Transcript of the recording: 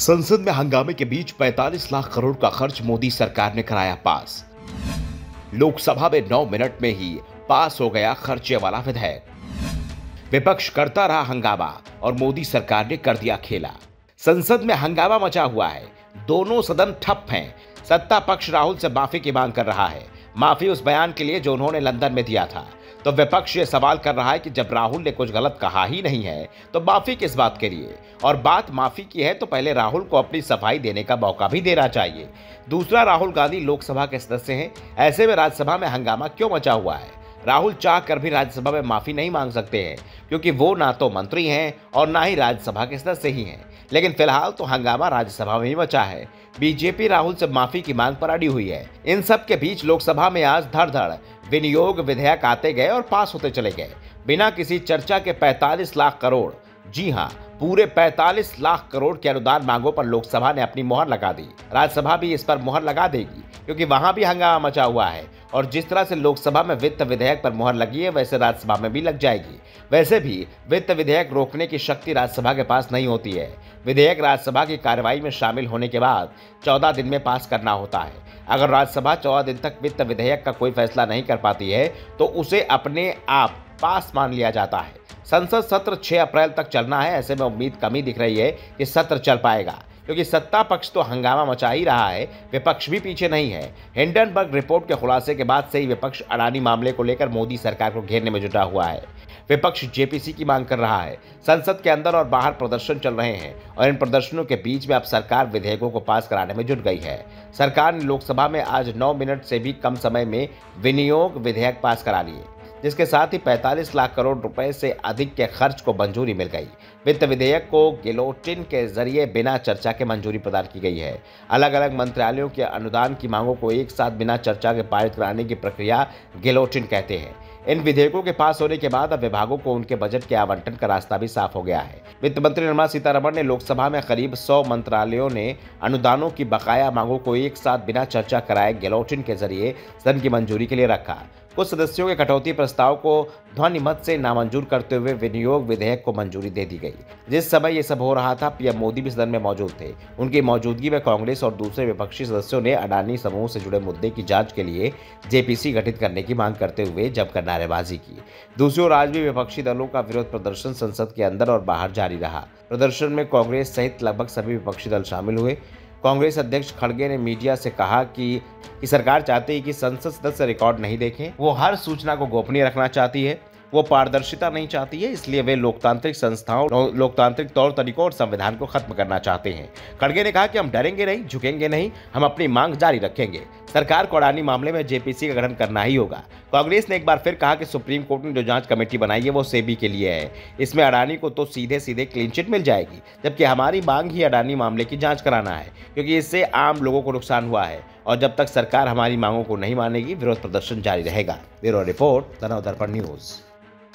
संसद में हंगामे के बीच 45 लाख करोड़ का खर्च मोदी सरकार ने कराया पास। लोकसभा में 9 मिनट में ही पास हो गया खर्चे वाला विधेयक। विपक्ष करता रहा हंगामा और मोदी सरकार ने कर दिया खेला। संसद में हंगामा मचा हुआ है, दोनों सदन ठप हैं। सत्ता पक्ष राहुल से माफी की मांग कर रहा है, माफी उस बयान के लिए जो उन्होंने लंदन में दिया था। तो विपक्ष ये सवाल कर रहा है कि जब राहुल ने कुछ गलत कहा ही नहीं है तो माफी किस बात के लिए, और बात माफी की है तो पहले राहुल को अपनी सफाई देने का मौका भी देना चाहिए। दूसरा, राहुल गांधी लोकसभा के सदस्य हैं, ऐसे में राज्यसभा में हंगामा क्यों मचा हुआ है? राहुल चाह कर भी राज्यसभा में माफी नहीं मांग सकते हैं, क्योंकि वो ना तो मंत्री हैं और ना ही राज्यसभा के सदस्य ही हैं। लेकिन फिलहाल तो हंगामा राज्यसभा में ही मचा है। बीजेपी राहुल से माफी की मांग पर अड़ी हुई है। इन सब के बीच लोकसभा में आज धड़-धड़ विनियोग विधेयक आते गए और पास होते चले गए। बिना किसी चर्चा के 45 लाख करोड़, जी हां, पूरे 45 लाख करोड़ की अनुदान मांगों पर लोकसभा ने अपनी मोहर लगा दी। राज्यसभा भी इस पर मोहर लगा देगी, क्योंकि वहां भी हंगामा मचा हुआ है। और जिस तरह से लोकसभा में वित्त विधेयक पर मोहर लगी है, वैसे राज्यसभा में भी लग जाएगी। वैसे भी वित्त विधेयक रोकने की शक्ति राज्यसभा के पास नहीं होती है। विधेयक राज्यसभा की कार्रवाई में शामिल होने के बाद 14 दिन में पास करना होता है। अगर राज्यसभा 14 दिन तक वित्त विधेयक का कोई फैसला नहीं कर पाती है तो उसे अपने आप पास मान लिया जाता है। संसद सत्र 6 अप्रैल तक चलना है। ऐसे में उम्मीद कम ही दिख रही है कि सत्र चल पाएगा, क्योंकि सत्ता पक्ष तो हंगामा मचा ही रहा है, विपक्ष भी पीछे नहीं है। हिंडनबर्ग रिपोर्ट के खुलासे के बाद से ही विपक्ष अडानी मामले को लेकर मोदी सरकार को घेरने में जुटा हुआ है। विपक्ष जेपीसी की मांग कर रहा है। संसद के अंदर और बाहर प्रदर्शन चल रहे हैं और इन प्रदर्शनों के बीच में अब सरकार विधेयकों को पास कराने में जुट गई है। सरकार ने लोकसभा में आज 9 मिनट से भी कम समय में विनियोग विधेयक पास करा लिए, जिसके साथ ही 45 लाख करोड़ रुपए से अधिक के खर्च को मंजूरी मिल गई। वित्त विधेयक को गिलोटिन के जरिए बिना चर्चा के मंजूरी प्रदान की गई है। अलग अलग मंत्रालयों के अनुदान की मांगों को एक साथ बिना चर्चा के पारित कराने की प्रक्रिया गिलोटिन कहते हैं। इन विधेयकों के पास होने के बाद अब विभागों को उनके बजट के आवंटन का रास्ता भी साफ हो गया है। वित्त मंत्री निर्मला सीतारमण ने लोकसभा में करीब 100 मंत्रालयों ने अनुदानों की बकाया मांगों को एक साथ बिना चर्चा कराए गिलोटिन के जरिए सदन की मंजूरी के लिए रखा। कुछ सदस्यों के कटौती प्रस्ताव को ध्वनि मत से नामंजूर करते हुए विनियोग विधेयक को मंजूरी दे दी गई। जिस समय ये सब हो रहा था, पीएम मोदी भी सदन में मौजूद थे। उनकी मौजूदगी में कांग्रेस और दूसरे विपक्षी सदस्यों ने अडानी समूह से जुड़े मुद्दे की जांच के लिए जेपीसी गठित करने की मांग करते हुए जमकर नारेबाजी की। दूसरी ओर आज भी विपक्षी दलों का विरोध प्रदर्शन संसद के अंदर और बाहर जारी रहा। प्रदर्शन में कांग्रेस सहित लगभग सभी विपक्षी दल शामिल हुए। कांग्रेस अध्यक्ष खड़गे ने मीडिया से कहा कि सरकार चाहती है कि संसद सदस्य रिकॉर्ड नहीं देखें। वो हर सूचना को गोपनीय रखना चाहती है, वो पारदर्शिता नहीं चाहती है, इसलिए वे लोकतांत्रिक संस्थाओं, लोकतांत्रिक तौर तरीकों और संविधान को खत्म करना चाहते हैं। खड़गे ने कहा कि हम डरेंगे नहीं, झुकेंगे नहीं, हम अपनी मांग जारी रखेंगे। सरकार को अडानी मामले में जेपीसी का गठन करना ही होगा। कांग्रेस ने एक बार फिर कहा कि सुप्रीम कोर्ट ने जो जांच कमेटी बनाई है वो सेबी के लिए है। इसमें अडानी को तो सीधे सीधे क्लीन चिट मिल जाएगी, जबकि हमारी मांग ही अडानी मामले की जांच कराना है, क्योंकि इससे आम लोगों को नुकसान हुआ है। और जब तक सरकार हमारी मांगों को नहीं मानेगी, विरोध प्रदर्शन जारी रहेगा। ब्यूरो रिपोर्ट, तनव दर्पण न्यूज।